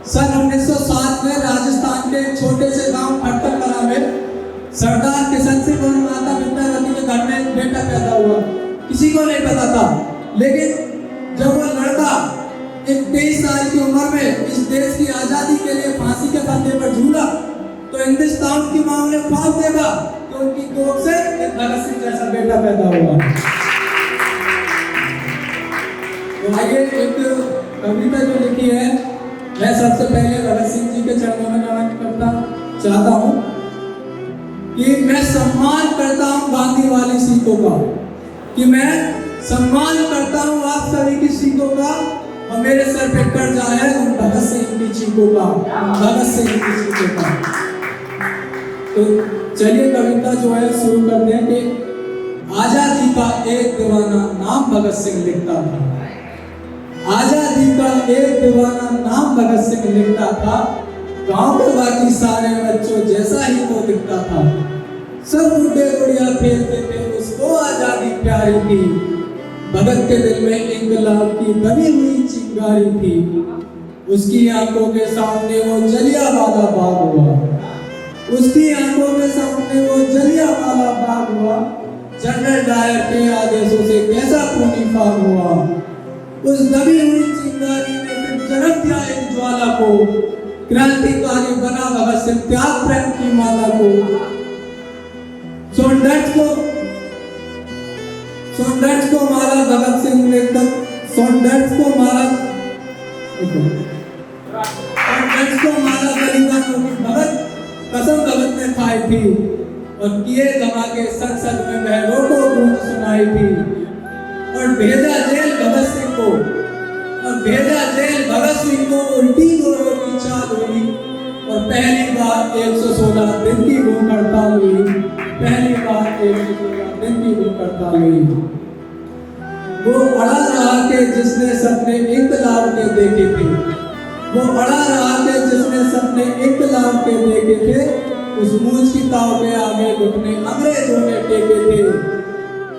सन 1907 में राजस्थान के एक छोटे से गांव खटकर कला में सरदार किशन सिंह और माता विद्यावती के घर में एक बेटा पैदा हुआ। किसी को नहीं पता था, लेकिन जब वो लड़का एक 23 साल की उम्र में इस देश की आजादी के लिए फांसी के फंदे पर झूला, तो हिंदुस्तान की मां ने ख्वाब देखा कि उनकी कोख से एक भगत सिंह जैसा बेटा पैदा हुआ। तो आइए एक कविता जो लिखी है, मैं सबसे पहले भगत सिंह जी के चरणों में नमन करता चाहता हूँ कि मैं सम्मान करता हूँ गांधी वाली सीखों का, कि मैं सम्मान करता हूँ आप सभी की सीखों का, और मेरे सर पे कर्ज आया है उन भगत सिंह की चीखों का, भगत सिंह की चीखों का। तो चलिए कविता जो है शुरू करते हैं कि आजादी का एक दीवाना नाम भगत सिंह लिखता था। आजादी का एक दीवाना नाम भगत सिंह लिखता था, गांव के बाकी सारे बच्चों जैसा ही वो दिखता था। सब बुढ़े बुढ़िया खेलते थे, उसको आजादी प्यारी थी। भगत के दिल में इंकलाब की दबी हुई चिंगारी थी। उसकी आंखों के सामने वो जलियांवाला बाग हुआ, उसकी आंखों के सामने वो जलियांवाला बाग हुआ। जनरल डायर के आदेशों से कैसा खूनी फाग हुआ। उस दबी हुई चिंगारी ने फिर जन्म दिया एक ज्वाला को, क्रांतिकारी बना भगत सिंह त्याग प्रेम की माला को। सोनडर्स को मारा भगत सिंह ने, सोनडर्स को मारा बलिदानों की भगत कसम भगत ने खाई थी, और किए धमाके संसद में महलों को गूंज सुनाई थी। और भेजा जेल भगत सिंह को, उल्टी गोरों की चाल हुई। और पहली बार 116 दिन की भूख हड़ताल हुई, पहली बार 116 दिन की भूख हड़ताल हुई। वो अड़ा रहा कि जिसने सपने इंकलाब के देखे थे, वो अड़ा रहा कि जिसने सपने इंकलाब के देखे थे। उस मूंछ की ताव के आगे घुटने अंग्रेजों ने टेके थे।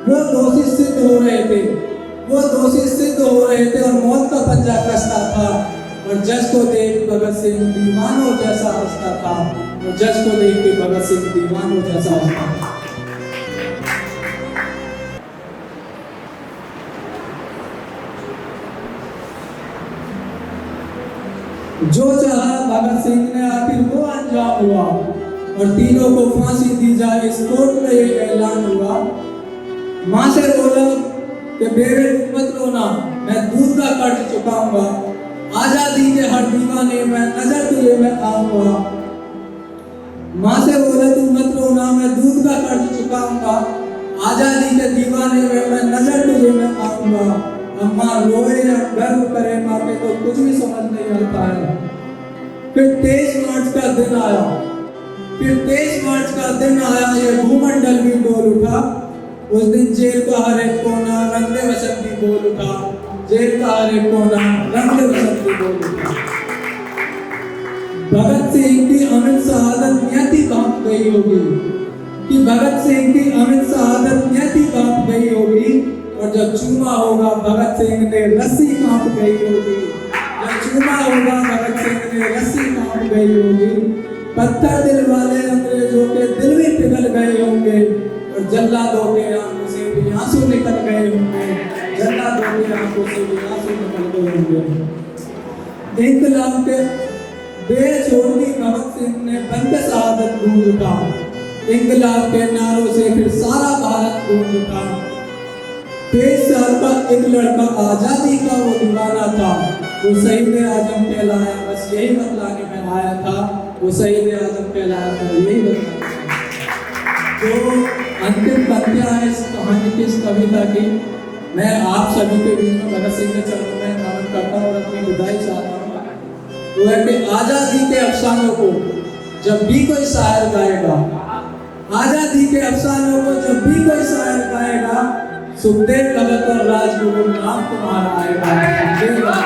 वो दोषी सिद्ध हो रहे थे, वो दोषी सिद्ध हो रहे थे, और मौत का पंजा कसता था। और जज को देख भगत सिंह दीवानों जैसा हंसता था, और जज को देख के भगत सिंह दीवानों जैसा हंसता था। जो चाहा भगत सिंह ने आखिर वो अंजाम हुआ, और तीनों को फांसी दी जाए इस कोर्ट में ये ऐलान हुआ। माँ से बोला कि बेबे मत रोना, मैं दूध का कर्ज चुकाऊंगा। आजादी के हर दीवाने में नजर तुझे मैं आऊंगा। माँ से बोला तू मत रोना, मैं दूध का कर्ज चुकाऊंगा। आजादी के दीवाने में मैं नजर तुझे मैं आऊंगा। अम्मा रोए या गर्व करे माँ पे तो कुछ भी समझ नहीं आता है। फिर 23 मार्च का दिन आया, फिर 23 मार्च का दिन आया, ये भूमंडल भी डोल उठा। उस दिन जेल का हर एक कोना रंगे वसंती बोल उठा, जेल का हर एक कोना रंगे वसंती बोल उठा। भगत सिंह की अमित शहादत नियति कांप गई होगी, कि भगत सिंह की अमित शहादत नियति कांप गई होगी। और जब चूमा होगा भगत सिंह ने रस्सी कांप गई होगी, जब चूमा होगा भगत सिंह ने रस्सी कांप गई होगी। पत्थर दिल वाले अंग्रेजों के दिल भी पिघल गए होंगे, और जल्लादों के आंखों से भी आंसू निकल गए होंगे, जल्लादों की आंखों से भी आंसू निकल गए होंगे। इंकलाब के बेछोड़नी भगत सिंह ने बंद शहादत गूंज उठा। इंकलाब के नारों से फिर सारा भारत गूंज उठा। 23 साल का एक लड़का आजादी का वो दीवाना था, वो शहीद आजम कहलाया, बस यही बतलाने में आया था। वो शहीद आजम कहलाया था, यही बतलाने। तो अंतिम पंक्तियां है इस कहानी की, इस कविता की। मैं आप सभी के बीच में भगत सिंह के चरणों में नमन करता हूँ और अपनी विदाई चाहता हूँ। वो है कि आजादी के अफसानों को जब भी कोई शायर गाएगा, आजादी के अफसानों को जब भी कोई शायर गाएगा, सुखदेव भगत और राजगुरु नाम तुम्हारा आएगा।